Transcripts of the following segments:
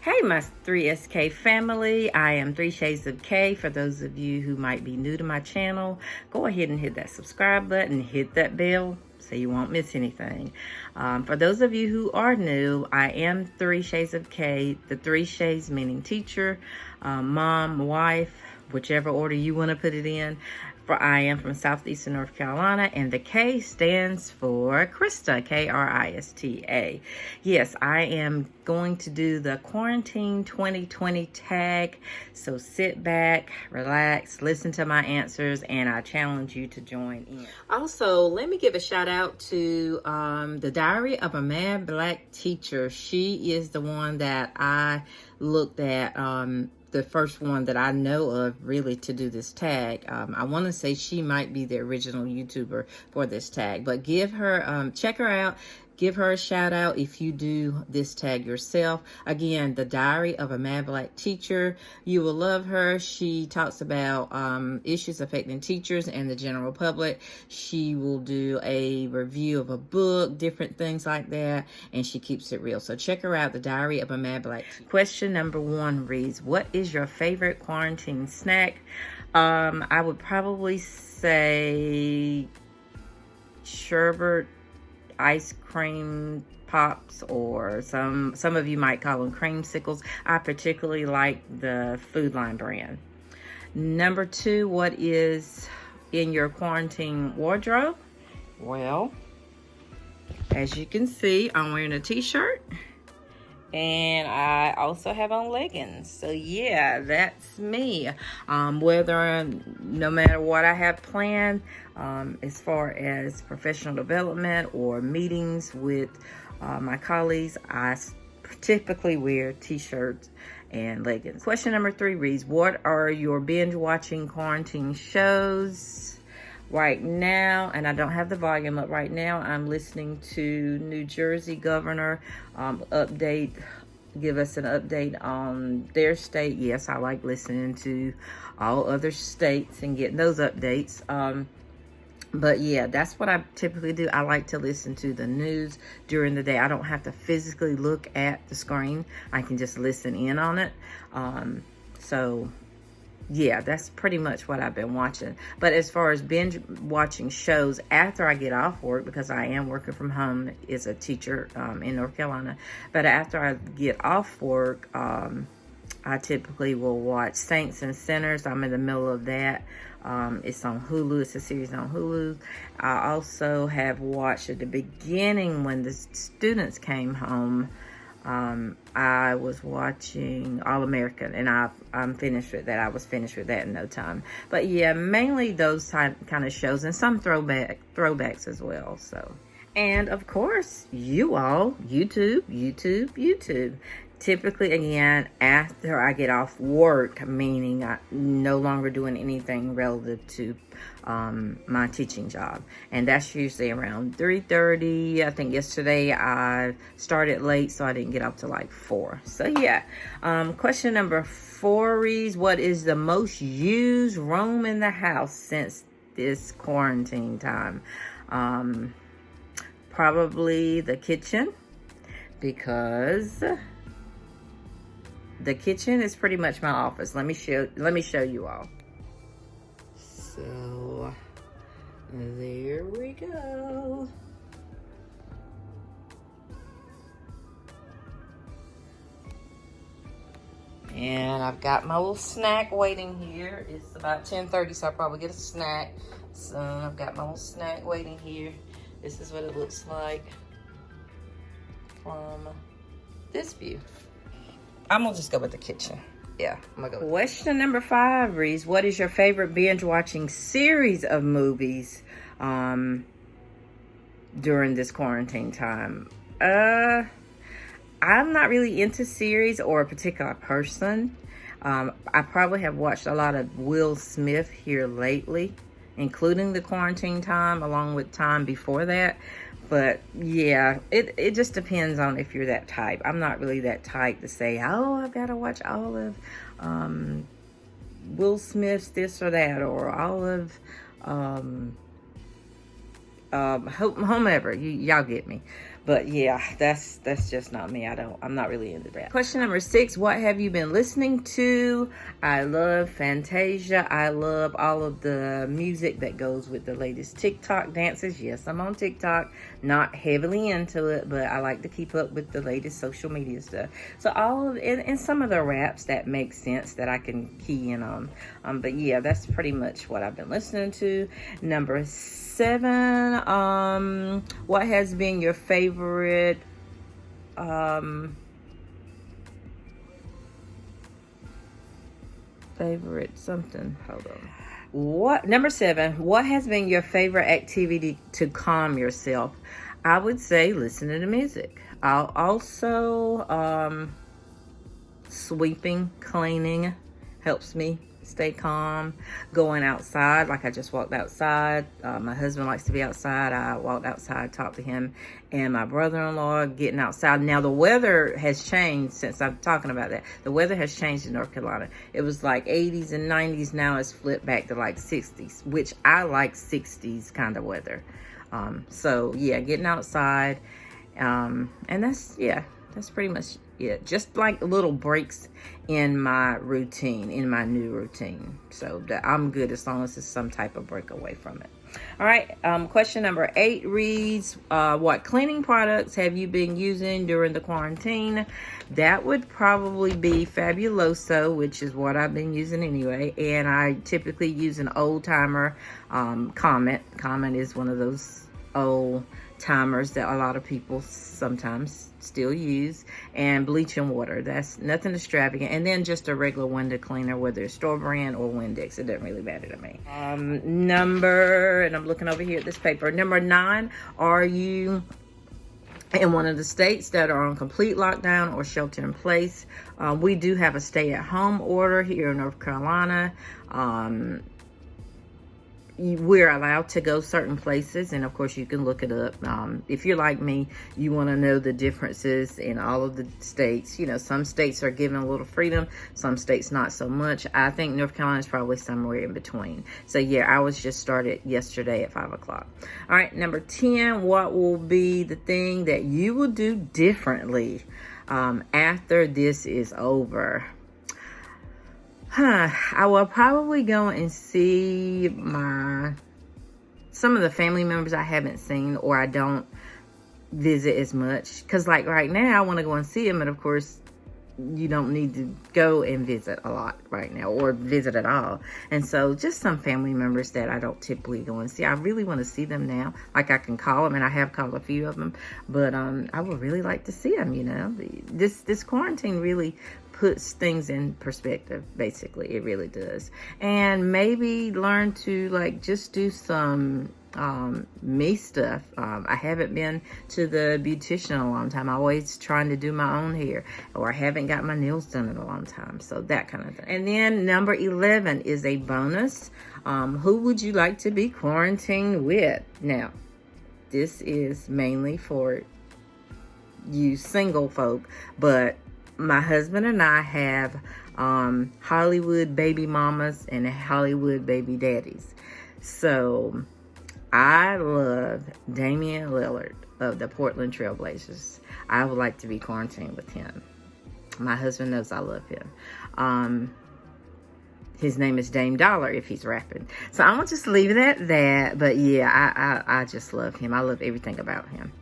Hey, my 3SK family. I am 3 Shades of K. For those of you who might be new to my channel, go ahead and hit that subscribe button, hit that bell so you won't miss anything. For those of you who are new, I am 3 Shades of K. The 3 Shades meaning teacher, mom, wife, whichever order you want to put it in. For I am from Southeastern North Carolina, and the K stands for Krista, Krista. Yes, I am going to do the Quarantine 2020 tag, so sit back, relax, listen to my answers, and I challenge you to join in. Also, let me give a shout out to the Diary of a Mad Black Teacher. She is the one that I looked at, the first one that I know of really to do this tag. I want to say she might be the original YouTuber for this tag, but give her, check her out. Give her a shout out if you do this tag yourself. Again, the Diary of a Mad Black Teacher. You will love her. She talks about issues affecting teachers and the general public. She will do a review of a book, different things like that, and she keeps it real. So check her out, the Diary of a Mad Black Teacher. Question number 1 reads, what is your favorite quarantine snack? I would probably say sherbet, ice cream pops, or some of you might call them creamsicles. I particularly like the Food Line brand. Number 2, what is in your quarantine wardrobe? Well, as you can see, I'm wearing a t-shirt and I also have on leggings. So yeah, that's me. No matter what I have planned, as far as professional development or meetings with my colleagues, I typically wear t-shirts and leggings. Question number 3 reads, what are your binge watching quarantine shows? Right now, and I don't have the volume up right now, I'm listening to New Jersey Governor give us an update on their state. Yes, I like listening to all other states and getting those updates. But yeah, that's what I typically do. I like to listen to the news during the day. I don't have to physically look at the screen. I can just listen in on it. So yeah, that's pretty much what I've been watching. But as far as binge watching shows after I get off work, because I am working from home as a teacher in North Carolina, but after I get off work, I typically will watch Saints and Sinners. I'm in the middle of that. It's on Hulu. It's a series on Hulu. I also have watched at the beginning when the students came home. I was watching All American, and I'm finished with that. I was finished with that in no time. But yeah, mainly those kind of shows, and some throwbacks as well. So, and of course, you all, YouTube. Typically, again, after I get off work, meaning I'm no longer doing anything relative to my teaching job. And that's usually around 3:30. I think yesterday I started late, so I didn't get up to like 4. So yeah, question number 4 reads, what is the most used room in the house since this quarantine time? Probably the kitchen, because the kitchen is pretty much my office. Let me show you all. So there we go. And I've got my little snack waiting here. It's about 10:30, so I'll probably get a snack. So I've got my little snack waiting here. This is what it looks like from this view. I'm gonna just go with the kitchen. Yeah, I'm gonna go. Question number 5 reads, what is your favorite binge watching series of movies during this quarantine time? I'm not really into series or a particular person. I probably have watched a lot of Will Smith here lately, including the quarantine time, along with time before that. But yeah, it just depends on if you're that type. I'm not really that type to say, oh, I've got to watch all of Will Smith's this or that, or all of whomever. Y'all get me. But yeah, that's just not me. I'm not really into that. Question number 6, what have you been listening to? I love Fantasia. I love all of the music that goes with the latest TikTok dances. Yes, I'm on TikTok. Not heavily into it, but I like to keep up with the latest social media stuff. So all of and some of the raps that make sense that I can key in on. But yeah, that's pretty much what I've been listening to. Number 7, what has been your favorite favorite something? Hold on. What, number 7, what has been your favorite activity to calm yourself? I would say listening to music. I'll also sweeping, cleaning helps me stay calm. Going outside, like I just walked outside. My husband likes to be outside. I walked outside, talked to him and my brother-in-law, getting outside. Now the weather has changed since I'm talking about that. The weather has changed in North Carolina. It was like 80s and 90s. Now it's flipped back to like 60s, which I like 60s kind of weather. So yeah, getting outside. And that's pretty much it. Just like little breaks in my routine, in my new routine. So that I'm good as long as it's some type of break away from it. All right. Question number 8 reads, what cleaning products have you been using during the quarantine? That would probably be Fabuloso, which is what I've been using anyway. And I typically use an old timer, Comet. Comet is one of those old timers that a lot of people sometimes still use, and bleach and water. That's nothing extravagant. And then just a regular window cleaner, whether it's store brand or Windex. It doesn't really matter to me. And I'm looking over here at this paper. Number 9, are you in one of the states that are on complete lockdown or shelter in place? We do have a stay-at-home order here in North Carolina. We're allowed to go certain places, and of course you can look it up. If you're like me, you want to know the differences in all of the states. You know, some states are given a little freedom, some states not so much. I think North Carolina is probably somewhere in between. So yeah, I was just started yesterday at 5 o'clock. All right, number 10, what will be the thing that you will do differently after this is over? I will probably go and see some of the family members I haven't seen or I don't visit as much. Because like right now, I want to go and see them. And of course, you don't need to go and visit a lot right now or visit at all. And so just some family members that I don't typically go and see. I really want to see them now. Like I can call them, and I have called a few of them. But I would really like to see them, you know. This quarantine really puts things in perspective, basically. It really does. And maybe learn to like just do some me stuff. I haven't been to the beautician in a long time. I'm always trying to do my own hair, or I haven't got my nails done in a long time. So that kind of thing. And then number 11 is a bonus. Who would you like to be quarantined with? Now, this is mainly for you single folk, but my husband and I have Hollywood baby mamas and Hollywood baby daddies. So I love Damian Lillard of the Portland Trail Blazers. I would like to be quarantined with him. My husband knows I love him. His name is Dame Dollar if he's rapping. So I'm going to just leave it at that. But yeah, I just love him. I love everything about him.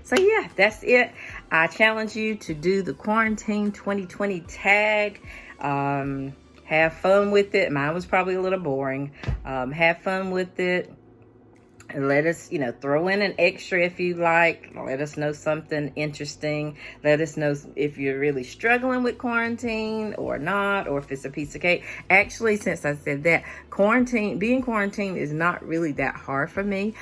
So yeah, that's it. I challenge you to do the quarantine 2020 tag. Have fun with it. Mine was probably a little boring. Have fun with it. Let us, throw in an extra if you like. Let us know something interesting. Let us know if you're really struggling with quarantine or not, or if it's a piece of cake. Actually, since I said that, being quarantined is not really that hard for me.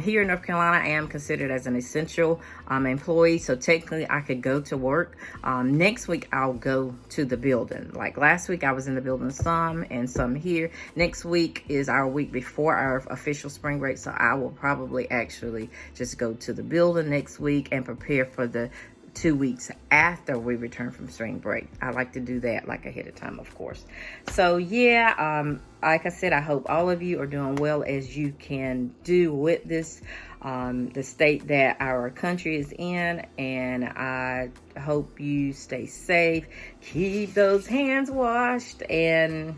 Here in North Carolina, I am considered as an essential employee, so technically I could go to work. Next week, I'll go to the building. Like last week, I was in the building some and some here. Next week is our week before our official spring break, so I will probably actually just go to the building next week and prepare for the 2 weeks after we return from spring break. I like to do that like ahead of time, of course. So yeah, like I said, I hope all of you are doing well as you can do with this, the state that our country is in, and I hope you stay safe, keep those hands washed, and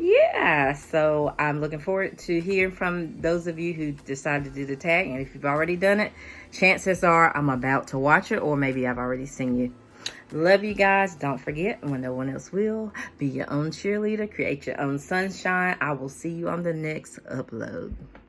yeah, so I'm looking forward to hearing from those of you who decide to do the tag. And if you've already done it, chances are I'm about to watch it, or maybe I've already seen you. Love you guys. Don't forget, when no one else will, be your own cheerleader. Create your own sunshine. I will see you on the next upload.